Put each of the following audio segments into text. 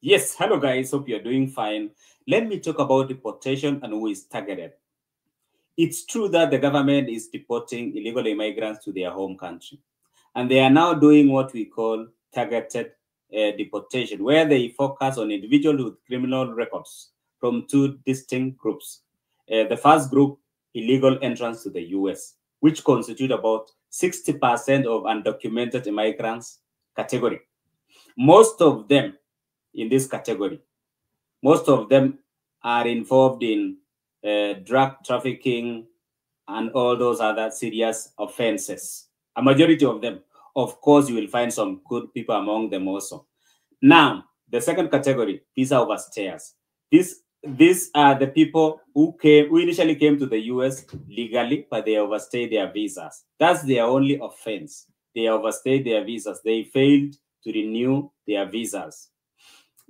Yes, hello guys, hope you're doing fine. Let me talk about deportation and who is targeted. It's true that the government is deporting illegal immigrants to their home country, and they are now doing what we call targeted deportation, where they focus on individuals with criminal records from two distinct groups. The first group, illegal entrance to the US, which constitute about 60% of undocumented immigrants category. Most of them in this category. Most of them are involved in drug trafficking and all those other serious offenses. A majority of them. Of course, you will find some good people among them also. Now, the second category, visa overstayers. These are the people who initially came to the US legally, but they overstayed their visas. That's their only offense. They overstayed their visas. They failed to renew their visas.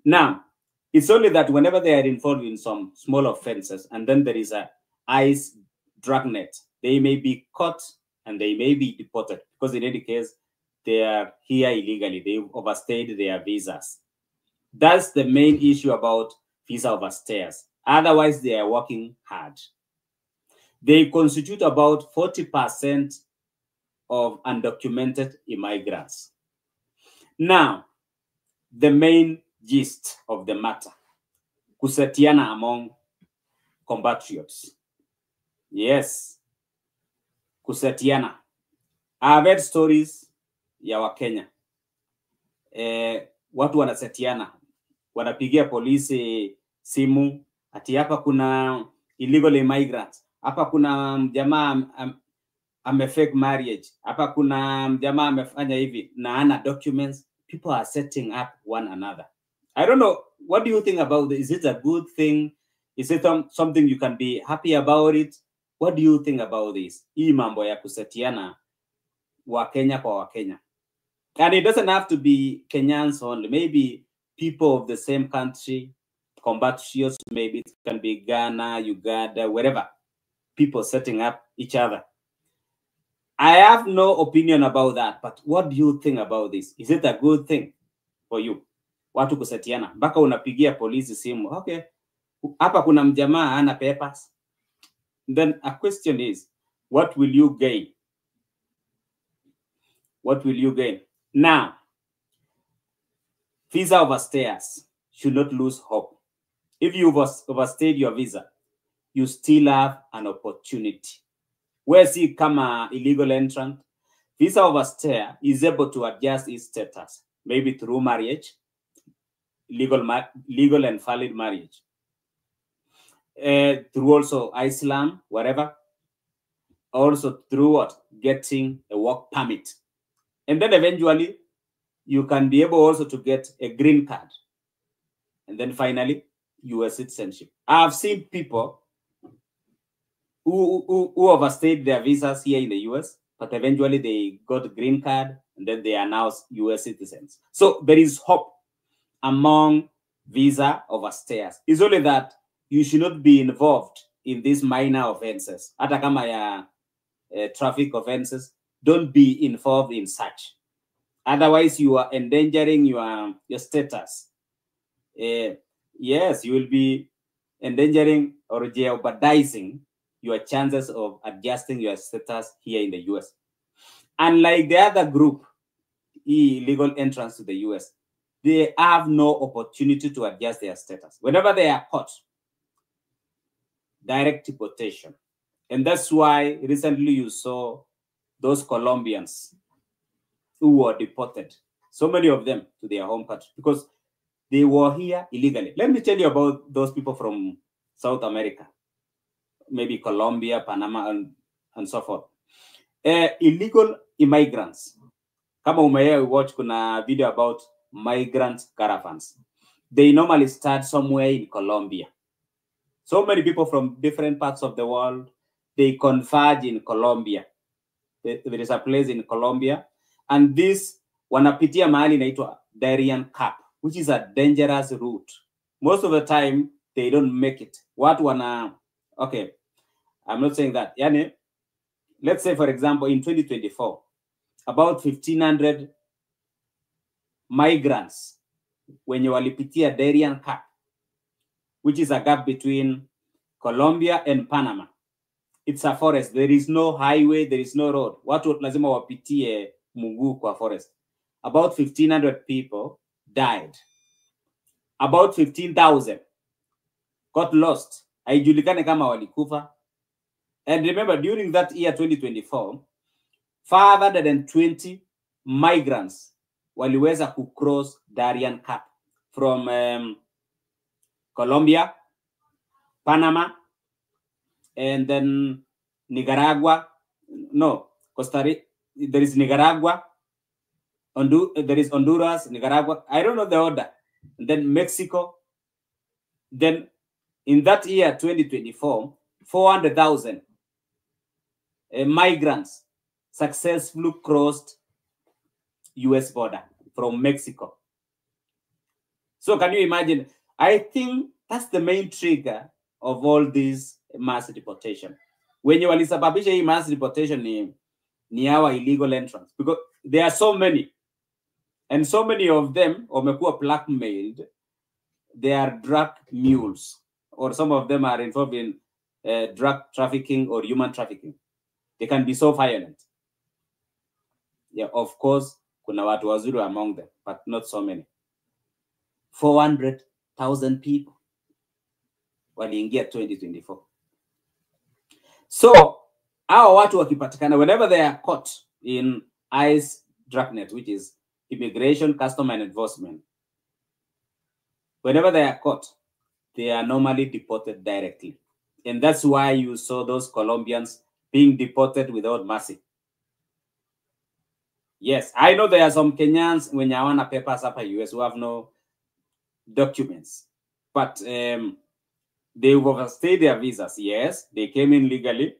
Now, it's only that whenever they are involved in some small offenses, and then there is a ICE dragnet, they may be caught and they may be deported because in any case, they are here illegally. They've overstayed their visas. That's the main issue about visa overstayers. Otherwise, they are working hard. They constitute about 40% of undocumented immigrants. Now, the main gist of the matter, Kusetiana among compatriots. Yes, Kusetiana. I've heard stories ya Wakenya. Watu wanasetiana, wanapigia polisi simu, ati hapa kuna illegal immigrants, hapa kuna jamaa amefake marriage, hapa kuna jamaa amefanya hivi na ana documents. People are setting up one another. I don't know. What do you think about this? Is it a good thing? Is it something you can be happy about it? What do you think about this? Hii mambo ya kusetiana Wakenya kwa Wakenya. And it doesn't have to be Kenyans only. Maybe people of the same country, compatriots, maybe it can be Ghana, Uganda, wherever. People setting up each other. I have no opinion about that, but what do you think about this? Is it a good thing for you? Watu kusetiana. Mpaka unapigia polisi simu. Okay. Hapa kuna mjamaa ana papers. Then a question is, what will you gain? What will you gain? Now, visa overstayers should not lose hope. If you've overstayed your visa, you still have an opportunity. Whereas he kama illegal entrant, visa overstayer is able to adjust his status, maybe through marriage, legal and valid marriage, through also Islam, whatever, also through what? Getting a work permit. And then eventually, you can be able also to get a green card. And then finally, US citizenship. I've seen people who overstayed their visas here in the US, but eventually they got a green card and then they are now US citizens. So there is hope among visa overstayers. It's only that you should not be involved in these minor offenses. Hata kama ya traffic offenses, don't be involved in such. Otherwise, you are endangering your status. Yes, you will be endangering or jeopardizing your chances of adjusting your status here in the US. Unlike the other group, illegal entrance to the US, they have no opportunity to adjust their status. Whenever they are caught, direct deportation. And that's why recently you saw those Colombians who were deported, so many of them to their home country, because they were here illegally. Let me tell you about those people from South America, maybe Colombia, Panama, and so forth. Illegal immigrants. Kama umewahi watch kuna video about migrant caravans. They normally start somewhere in Colombia. So many people from different parts of the world, they converge in Colombia. There is a place in Colombia, and this wanapitia mahali inaitwa Darién Gap, which is a dangerous route. Most of the time, they don't make it. Okay, I'm not saying that. Yani, let's say, for example, in 2024, about 1,500 migrants wenye walipitia Darién Gap, which is a gap between Colombia and Panama. It's a forest. There is no highway, there is no road. Watu lazima wapitie mguu kwa forest. About 1,500 people died. About 15,000 got lost. Haijulikane kama walikufa. And remember, during that year 2024, 520 migrants waliweza kucross Darién Gap from Colombia, Panama, and then Nicaragua. No, Costa Rica. There is Nicaragua. There is Honduras, Nicaragua. I don't know the order. And then Mexico. Then in that year, 2024, 400,000 migrants successfully crossed US border from Mexico. So can you imagine? I think that's the main trigger of all this mass deportation. When you walisababisha hii mass deportation ni our illegal entrance, because there are so many, and so many of them wamekuwa blackmailed. They are drug mules, or some of them are involved in drug trafficking or human trafficking. They can be so violent. Yeah, of course, kuna watu wazuri among them, but not so many. 400,000 people waliingia 2024. So, our watu wakipatikana, whenever they are caught in ICE dragnet, which is Immigration, Custom and Enforcement, whenever they are caught, they are normally deported directly. And that's why you saw those Colombians being deported without mercy. Yes, I know there are some Kenyans when you want papers up in US who have no documents, but they've overstayed their visas. Yes, they came in legally,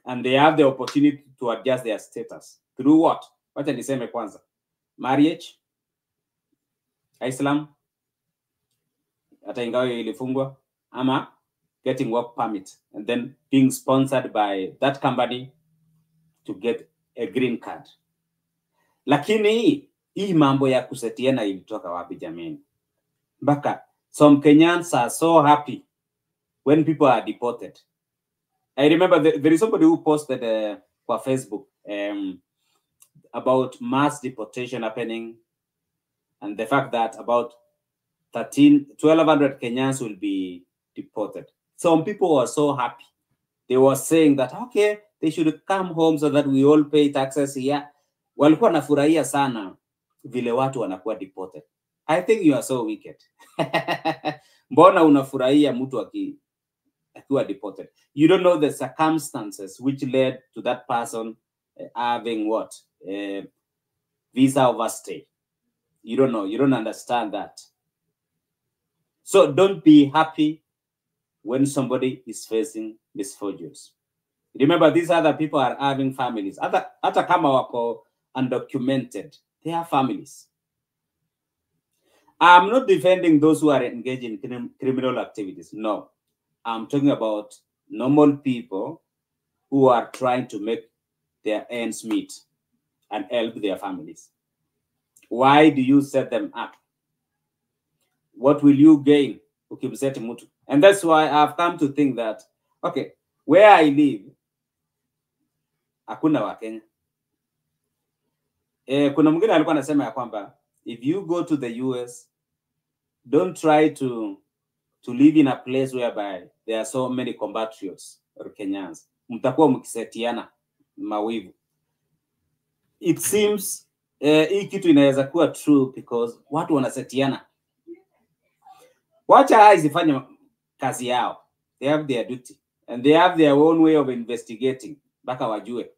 and they have the opportunity to adjust their status. Through what? Wacha niseme kwanza. Marriage, Islam, hata ingawa ilifungwa, ama getting work permit, and then being sponsored by that company to get a green card. Lakini hii mambo ya Kusetiana ilitoka wapi jamani? Mpaka some Kenyans are so happy when people are deported. I remember there is somebody who posted on Facebook about mass deportation happening, and the fact that about 1,200 Kenyans will be deported. Some people were so happy. They were saying that, okay, they should come home so that we all pay taxes here. Walikuwa nafurahia sana vile watu wanakuwa deported. I think you are so wicked. Mbona unafurahia mtu akiwa deported? You don't know the circumstances which led to that person having what? Visa overstay. You don't know. You don't understand that. So don't be happy when somebody is facing misfortunes. Remember, these other people are having families. Hata kama wako undocumented, they have families. I'm not defending those who are engaged in criminal activities. No, I'm talking about normal people who are trying to make their ends meet and help their families. Why do you set them up? What will you gain? And that's why I've come to think that, okay, where I live, hakuna Wakenya. Kuna mwingine alikuwa anasema ya kwamba, if you go to the US, don't try to live in a place whereby there are so many compatriots or Kenyans. Mtakuwa mkisetiana mawivu. It seems hii kitu inaweza kuwa true because watu wanasetiana. Wacha haya zifanye kazi yao. They have their duty and they have their own way of investigating. Baka wajue.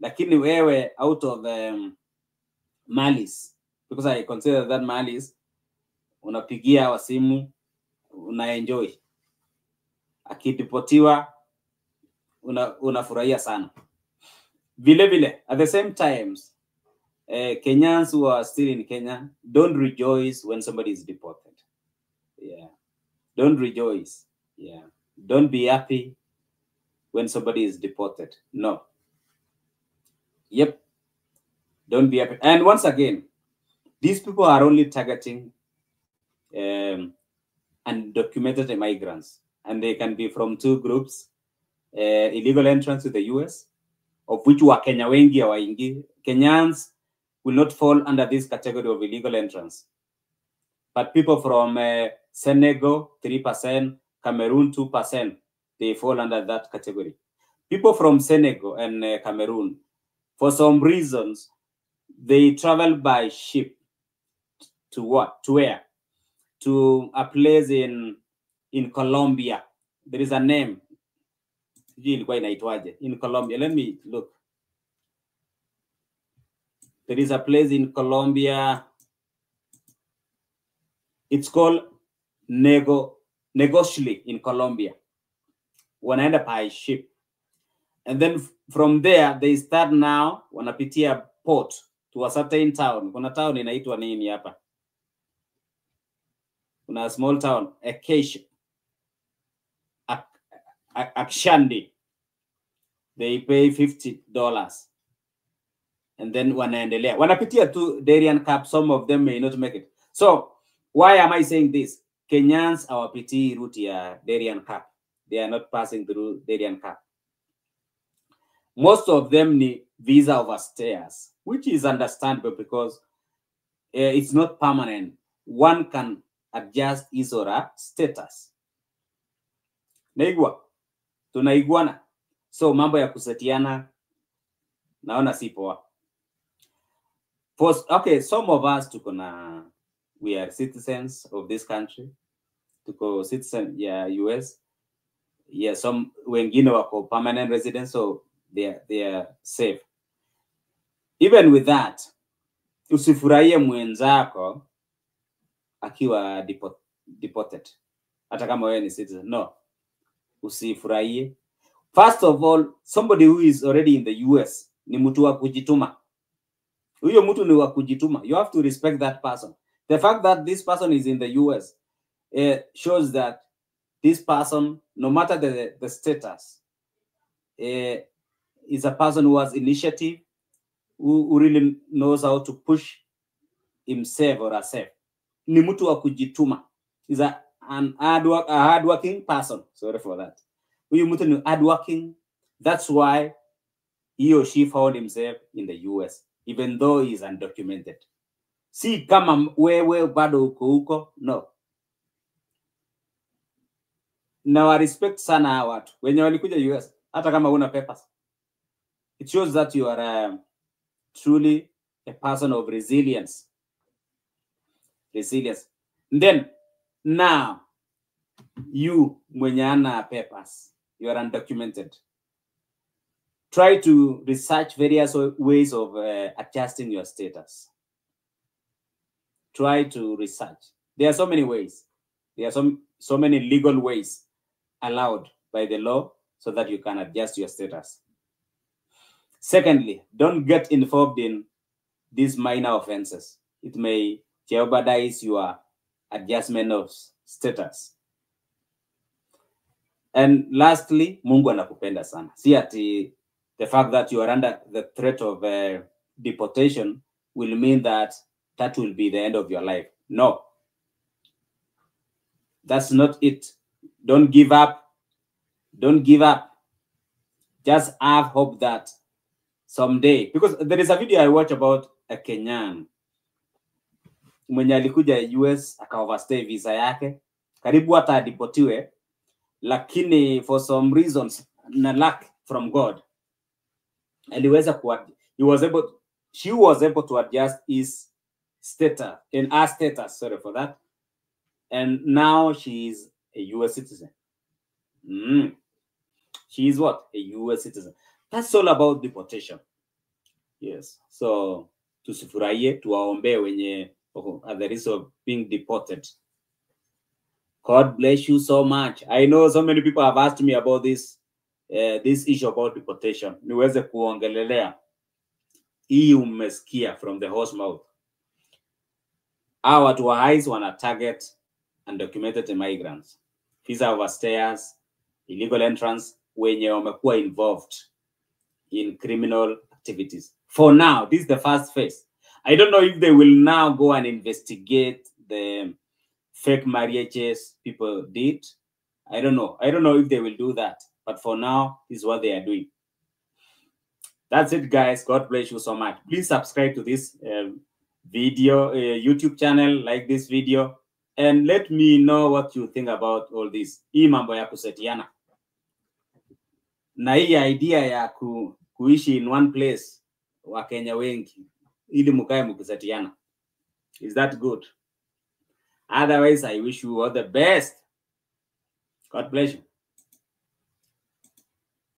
Lakini wewe out of malice, because I consider that malice, unapigia wa simu, unaenjoy. Akideportiwa, unafurahia sana. Vile, at the same times, Kenyans who are still in Kenya, don't rejoice when somebody is deported. Yeah. Don't rejoice. Yeah. Don't be happy when somebody is deported. No. Yep. Don't be happy. And once again, these people are only targeting undocumented migrants, and they can be from two groups: illegal entrance to the US, of which were Kenya wengi hawaingi. Kenyans will not fall under this category of illegal entrance, but people from Senegal 3%, Cameroon 2%, they fall under that category. People from Senegal and Cameroon, for some reasons, they travel by ship to what? To where? To a place in Colombia. There is a name. In Colombia. Let me look. There is a place in Colombia. It's called Negocli in Colombia. Wanaenda by ship. And then from there, they start now, wanapitia port to a certain town. Kuna town inaitwa nini hapa? Kuna a small town, Akshandi. They pay $50. And then wanaendelea. Wanapitia to Darién Gap. Some of them may not make it. So, why am I saying this? Kenyans hawapiti route ya Darién Gap. They are not passing through Darién Gap. Most of them need visa overstayers, which is understandable because it's not permanent. One can adjust his or her status. Naigwa, tunaiguana. So mambo ya Kusetiana, naona si poa. Okay, some of us we are citizens of this country. Tuko citizen US. Yeah, some wengine wako permanent residents, so they are safe. Even with that, usifurahie mwenzako akiwa deported. Hata kama wewe ni citizen. No. Usifurahie. First of all, somebody who is already in the US ni mtu wa kujituma. Huyo mtu ni wa kujituma. You have to respect that person. The fact that this person is in the US shows that this person, no matter the status, is a person who has initiative, who really knows how to push himself or herself. Ni mtu wa kujituma. Is a hardworking person. Sorry for that. Huyu mtu ni hardworking. That's why he or she found himself in the US, even though he is undocumented. Si kama wewe bado uko huko, no. Na wa respect sana hawa watu wenye walikuja US hata kama una papers. It shows that you are truly a person of resilience. And then now you mwenye ana papers, you are undocumented. Try to research various ways of adjusting your status. Try to research. There are so many ways. There are so many legal ways allowed by the law so that you can adjust your status. Secondly, don't get involved in these minor offenses. It may jeopardize your adjustment of status. And lastly, Mungu anakupenda sana. See, the fact that you are under the threat of deportation will mean that will be the end of your life. No. That's not it. Don't give up. Don't give up. Just have hope that someday, because there is a video I watch about a Kenyan mwenye alikuja US aka-overstay visa yake, karibu hata adipotiwe, lakini for some reasons na luck from God aliweza she was able to adjust his status, in her status, sorry for that, and now she is a US citizen. She is what? A US citizen. That's all about deportation. Yes. So tusifurahie, tuwaombee wenye at the risk of being deported. God bless you so much. I know so many people have asked me about this issue about deportation. Niweze kuongelelea. Hii umesikia from the horse mouth. Hawa watu wa ICE wana target undocumented migrants, visa overstayers, illegal entrants, wenye wamekuwa involved in criminal activities. For now, this is the first phase. I don't know if they will now go and investigate the fake marriages people did. I don't know if they will do that, but for now, this is what they are doing. That's it, guys. God bless you so much. Please subscribe to this video YouTube channel, like this video, and let me know what you think about all this. Hii mambo ya kusetiana na hii idea ya kuishi in one place wa Kenya wengi ili mkae mkisetiana. Is that good? Otherwise, I wish you all the best. God bless you.